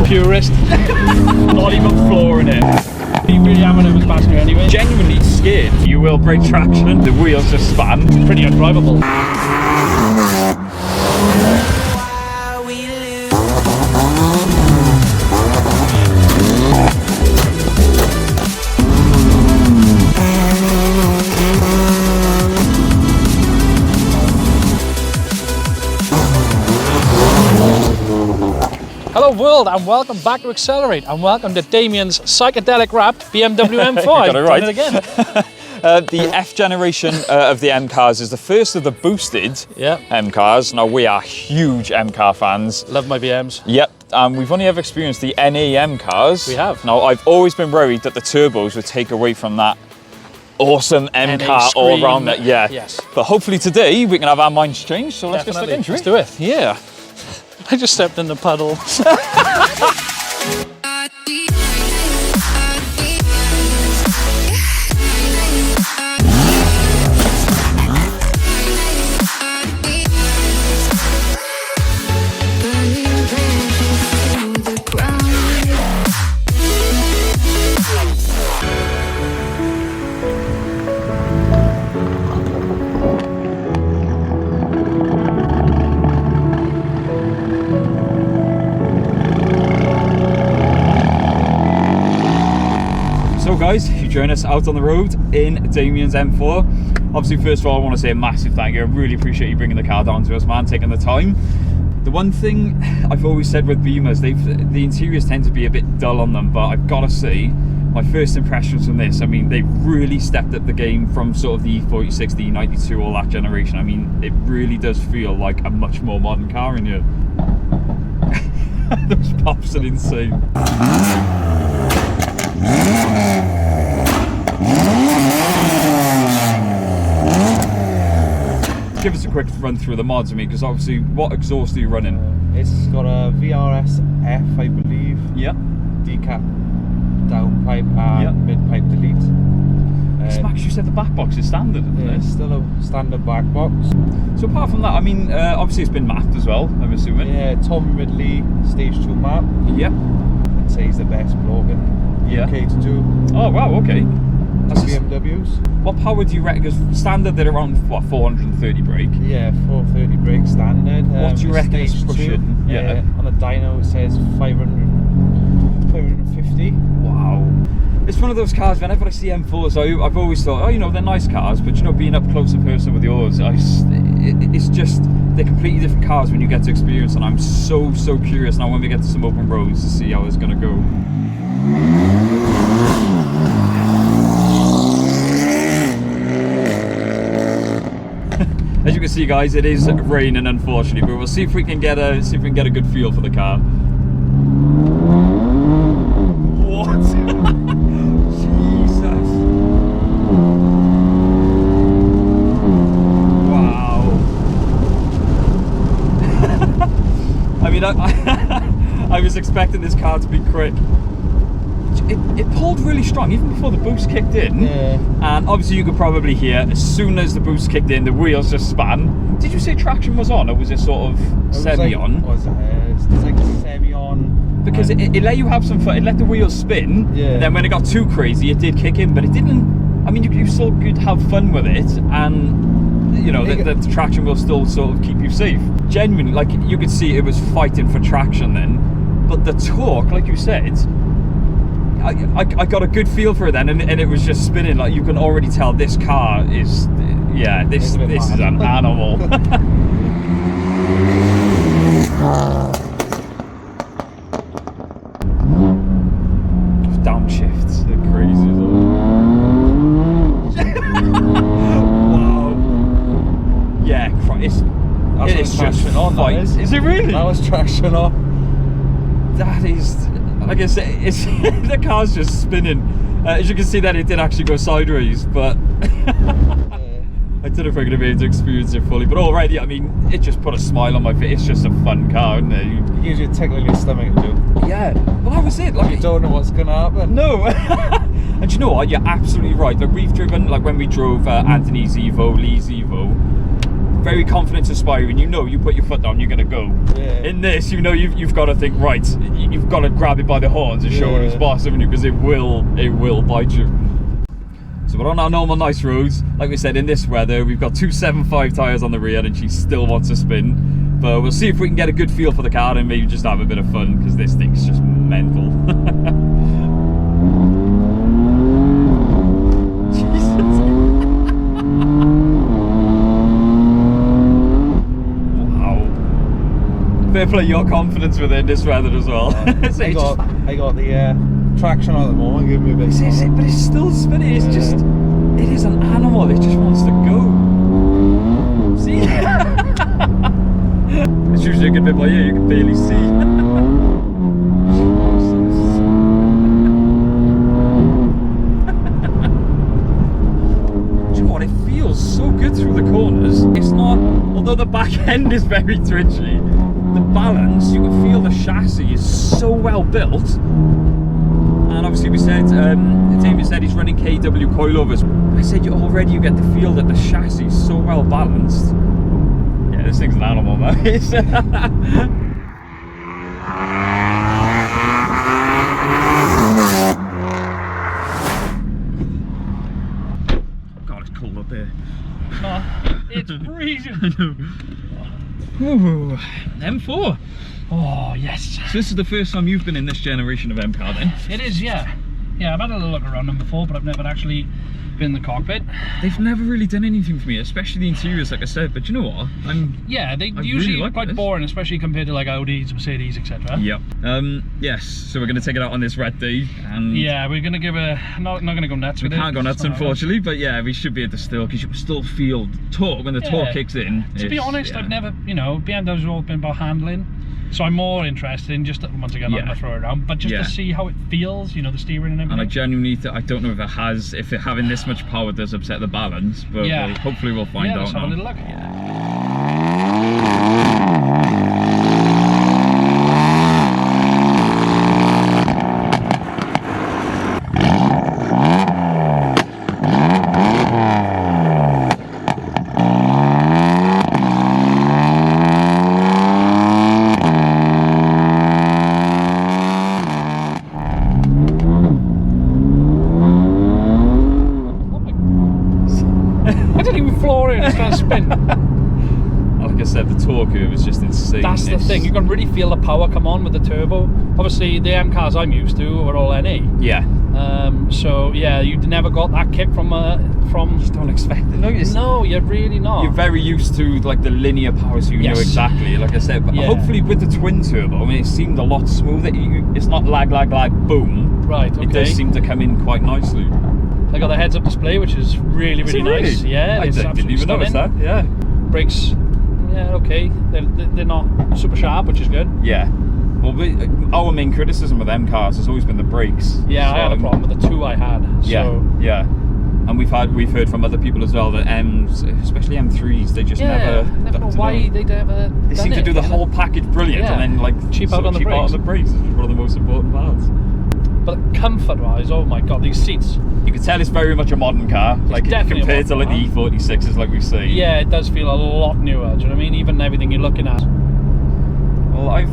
purist. Not even floor in it. You really am a nervous passenger anyway. Genuinely scared you will break traction. The wheels just span. Pretty undriveable. Hello world and welcome back to Accelerate and welcome to Damien's psychedelic wrapped BMW M4. Got it right. Done it again. The F generation of the M cars is the first of the boosted M cars. Now we are huge M car fans. Love my BMs. Yep, we've only ever experienced the NAM cars. We have. Now I've always been worried that the turbos would take away from that awesome M car all around that. Yeah. Yes. But hopefully today we can have our minds changed. So let's get stuck into it. Let's do it. Yeah. I just stepped in the puddle. Guys, you join us out on the road in Damien's M4. Obviously, first of all, I want to say a massive thank you. I really appreciate you bringing the car down to us, man, taking the time. The one thing I've always said with Beamers, the interiors tend to be a bit dull on them, but I've got to say, my first impressions from this, I mean, they've really stepped up the game from sort of the E46, the E92, all that generation. I mean, it really does feel like a much more modern car in here. Those pops are insane. Give us a quick run through the mods, I mean, because obviously, what exhaust are you running? It's got a VRS F, I believe. Yeah. Decap downpipe and mid-pipe delete. Smax, you said the back box is standard, isn't it? It's still a standard back box. So apart from that, I mean, obviously it's been mapped as well, I'm assuming. Yeah, Tom Ridley Stage 2 map. Yep. I'd say he's the best bloke in UK to do. Oh wow, okay. That's BMWs. What power do you reckon? Because standard they're around, what, 430 brake? Yeah, 430 brake standard. What do you reckon it's pushing? Yeah. On the dyno it says 550. Wow. It's one of those cars, whenever I see M4s, I've always thought, oh, you know, they're nice cars, but you know, being up close in person with yours, it's just, they're completely different cars when you get to experience, and I'm so curious now when we get to some open roads to see how it's going to go. As you can see, guys, it is raining, unfortunately, but we'll see if we can get a good feel for the car. What? Jesus! Wow! I mean, I was expecting this car to be quick. It pulled really strong even before the boost kicked in, and obviously you could probably hear as soon as the boost kicked in the wheels just span. Did you say traction was on, or was it sort of semi-on? It's like semi-on. Because it let you have some fun, it let the wheels spin, and then when it got too crazy it did kick in, but it didn't, I mean you still could have fun with it, and you know the traction will still sort of keep you safe. Genuinely, like you could see it was fighting for traction then, but the torque, like you said, I got a good feel for it then, and it was just spinning. Like you can already tell this car is, this is an animal. Downshifts, they're crazy. Wow. Yeah, it is just on. Is it really? That was traction on. That is. Like I say, the car's just spinning. As you can see, that it did actually go sideways, but I don't know if I'm going to be able to experience it fully. But already, I mean, it just put a smile on my face. It's just a fun car, isn't it? It gives you a tickle in your stomach too. Yeah, well, that was it. Like, you don't know what's going to happen. No. And you know what? You're absolutely right. Like we've driven, like when we drove Anthony's Evo, Lee's Evo. very confidence inspiring. You know, you put your foot down, you're gonna go. Yeah. In this, you know, you've got to think, right, you've got to grab it by the horns and show it who's boss, haven't you? Because it will bite you. So we're on our normal nice roads. Like we said, in this weather, we've got 275 tyres on the rear and she still wants to spin. But we'll see if we can get a good feel for the car and maybe just have a bit of fun, because this thing's just mental. Jesus. Wow. Fair play your confidence within this weather as well. So I got the traction on at the moment, give me a bit. But it's still spinning. It's just, it is an animal. It just wants to go. See? It's usually a good bit by here. You can barely see. Do you know what? It feels so good through the corners. It's not, although the back end is very twitchy, the balance, you can feel the chassis is so well built. And obviously we said, Damien said he's running KW coilovers. I said you get the feel that the chassis is so well balanced. Yeah, this thing's an animal, man. God, it's cold up here. It's freezing. I know. Ooh, M4. Oh, yes. So this is the first time you've been in this generation of M car then? It is, yeah. Yeah, I've had a little look around them before, but I've never actually been in the cockpit. They've never really done anything for me, especially the interiors, like I said. But you know what? They I usually really like quite this. boring, especially compared to like Audis, Mercedes, etc. Yep. Yes. So we're going to take it out on this red day, and yeah, we're going to give not going to go nuts we with it. can't go nuts, unfortunately. But yeah, we should be able to still, because you can still feel the torque when the torque kicks in. To be honest, I've never, BMW's all been about handling. So I'm more interested in just, once again, I'm going to throw it around, but just to see how it feels, the steering and everything. And I genuinely, I don't know if having this much power does upset the balance, but hopefully we'll find out let's now. have a little look. Like I said, the torque curve is just insane. That's the thing, you can really feel the power come on with the turbo. Obviously the M cars I'm used to are all NA. Yeah. So yeah, you'd never got that kick from You just don't expect it. No, you're really not. You're very used to like the linear power, so you know exactly, like I said. But hopefully with the twin turbo, I mean, it seemed a lot smoother. It's not lag, boom. Right, okay. It does seem to come in quite nicely. They got the heads-up display, which is really nice. Yeah, I didn't even notice that. Yeah. Brakes, okay. They're not super sharp, which is good. Yeah. Well, our main criticism of them cars has always been the brakes. Yeah, I had a problem with the two I had. Yeah. And we've heard from other people as well that M's, especially M3s, they just never know why they never. They seem to do the whole package brilliant, and then like cheap out on the brakes, which is one of the most important parts. But comfort-wise, oh my god, these seats. You can tell it's very much a modern car, like compared to like the E46s, like we see. Yeah, it does feel a lot newer. Do you know what I mean? Even everything you're looking at. Well, I've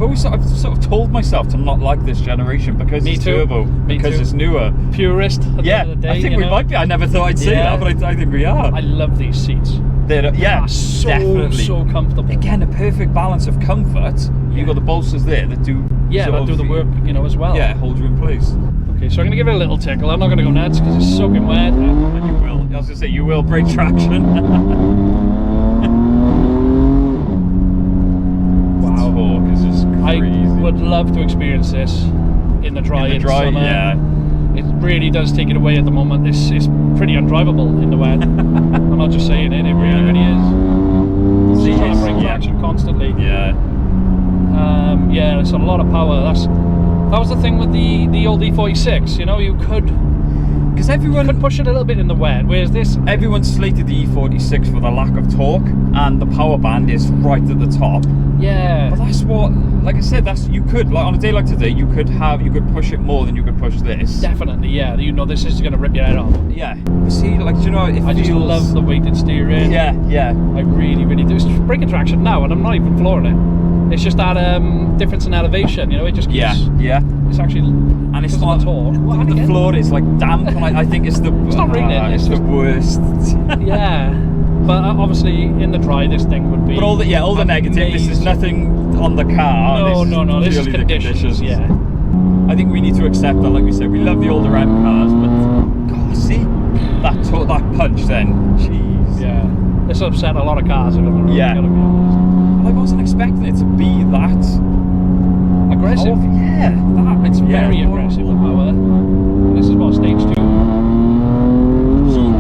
always sort of told myself to not like this generation because it's turbo, because it's newer. Purist. At the end of the day, I think we might be. I never thought I'd say that, but I think we are. I love these seats. They're definitely so comfortable. Again, a perfect balance of comfort. You've got the bolsters there that do that do the work, as well. Yeah, hold you in place. Okay, so I'm gonna give it a little tickle. I'm not gonna go nuts because it's soaking wet. And you will. I was gonna say you will break traction. Wow, torque is just crazy. I would love to experience this in the dry summer. Yeah. It really does take it away at the moment. This is pretty undrivable in the wet. I'm not just saying it, it really is. It's trying to bring traction constantly. Yeah. Yeah, it's a lot of power. That was the thing with the old E46, you could... Because everyone could push it a little bit in the wet, whereas this... Everyone slated the E46 for the lack of torque, and the power band is right at the top. Yeah. But that's what like I said, you could, like on a day like today, you could push it more than you could push this. Definitely, yeah. You know, this is going to rip your head off. Yeah. But see, like, do you know, I just love the weighted steering. Yeah, yeah. I really, really do. It's braking traction now, and I'm not even flooring it. It's just that difference in elevation, you know, it just keeps... Yeah. It's actually... And it's not... The floor is like damp, and I think it's the... It's not raining. It's the worst. Yeah. But obviously, in the dry, this thing would be... But all the negative, this is nothing on the car. No, this is conditions, yeah. I think we need to accept that, like we said, we love the older M cars, but... God, see? That punch then, jeez. Yeah. This upset a lot of cars, if I'm yeah. Gotta be honest. I wasn't expecting it to be that... aggressive. It's very aggressive, the power. This is what, stage 2?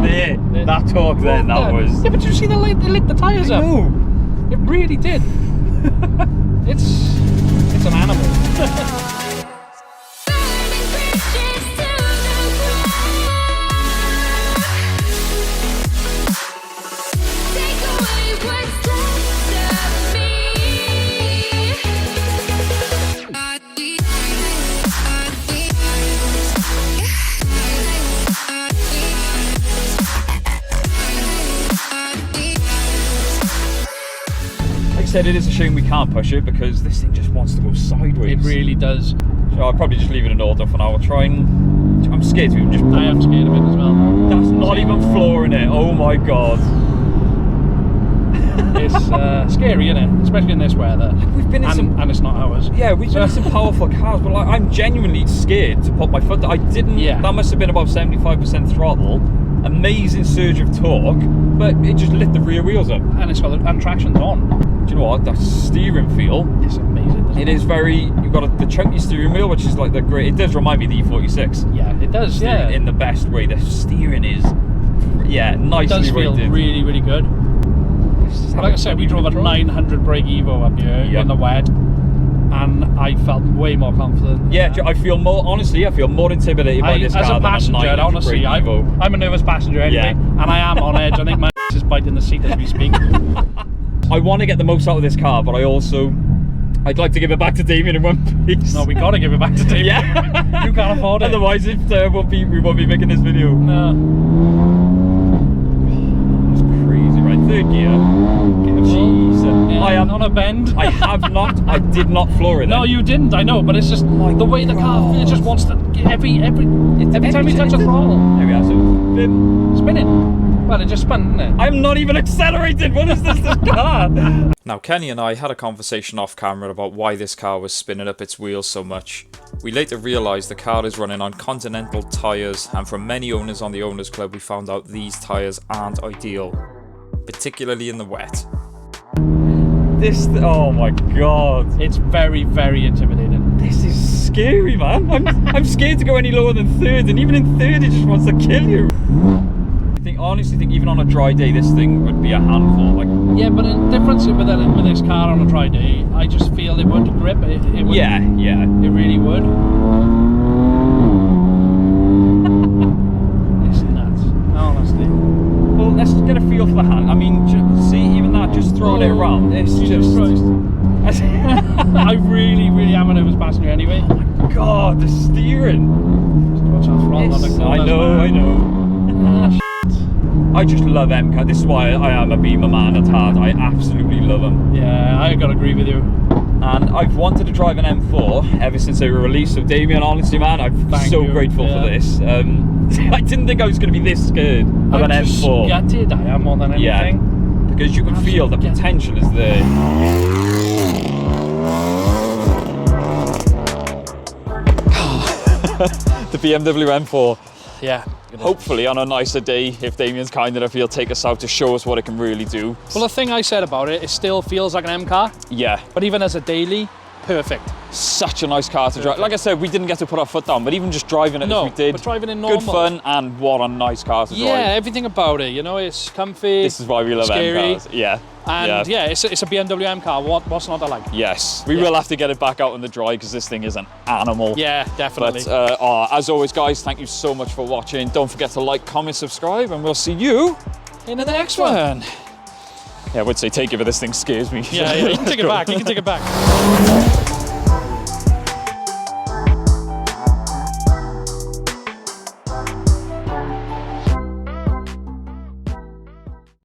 There. That torque then, that was... Yeah, but did you see they lit the tyres up? No. It really did. It's an animal. Said it is a shame we can't push it because this thing just wants to go sideways. It really does. So I'll probably just leave it in auto for now. I'll try and... I'm scared to even just... I am scared of it as well. That's not even flooring it. Oh my god. It's scary, isn't it? Especially in this weather. Like we've been in and it's not ours. Yeah, we've been in some powerful cars, but like I'm genuinely scared to put my foot down. I didn't... Yeah. That must have been about 75% throttle. Amazing surge of torque, but it just lit the rear wheels up. And it's got and traction's on. Do you know what? That steering feel, it's amazing. It is very... You've got the chunky steering wheel, which is like the great... It does remind me of the E46. Yeah, it does, yeah. In the best way. The steering is... Yeah, nicely It does feel weighted. really, really good. Like I said, we drove a 900 brake Evo up here in the wet, and I felt way more confident. Yeah, I feel more... Honestly, I feel more intimidated by this car as a passenger, than a honestly, I'm a nervous passenger anyway, and I am on edge. I think my is biting the seat as we speak. I want to get the most out of this car, but I'd like to give it back to Damien in one piece. No, we got to give it back to Damien. Yeah. You can't afford it. Otherwise, we won't be making this video. No. That's crazy, right? Third gear. Jeez. Yeah, I am on a bend. I did not floor it. No, you didn't. I know, but it's just the way the car feels. Just wants to every time you touch a throttle. There we are. So spinning. Well, it just spun, didn't it? I'm not even accelerated. What is this car? Now, Kenny and I had a conversation off camera about why this car was spinning up its wheels so much. We later realised the car is running on Continental tyres, and from many owners on the Owners Club we found out these tyres aren't ideal, particularly in the wet. Oh my god. It's very, very intimidating. This is scary, man. I'm scared to go any lower than third, and even in third it just wants to kill you. I honestly think even on a dry day this thing would be a handful. Like, yeah, but the difference with this car on a dry day, I just feel it would grip. It would. Yeah. It really would. It's nuts, honestly. Well, let's get a feel for the hand. I mean, see, even that, just throwing it around. It's Jesus Christ. I really, really am a nervous passenger anyway. Oh my god, the steering. Just watch our throttle on the corners. I know. I just love M cars. This is why I am a Beamer man at heart. I absolutely love them. Yeah, I gotta agree with you. And I've wanted to drive an M4 ever since they were released. So Damien, honestly, man, I'm so grateful for this. I didn't think I was going to be this scared of an M4. Gutted, I am more than anything. Yeah, because you can feel the potential is there. The BMW M4. Yeah. Hopefully on a nicer day, if Damien's kind enough, he'll take us out to show us what it can really do. Well, the thing I said about it still feels like an M car. Yeah. But even as a daily, perfect. Such a nice car to drive. Like I said, we didn't get to put our foot down, but even just driving it as we did, but driving it normal. good fun, and what a nice car to drive. Yeah, everything about it, you know, it's comfy. This is why we love M cars. Yeah. And yeah, it's a BMW M car. What's not to like? Yes, we will have to get it back out in the dry because this thing is an animal. Yeah, definitely. But as always, guys, thank you so much for watching. Don't forget to like, comment, subscribe, and we'll see you in the next one. Yeah, I would say take it, but this thing scares me. Yeah, you can take it back. You can take it back.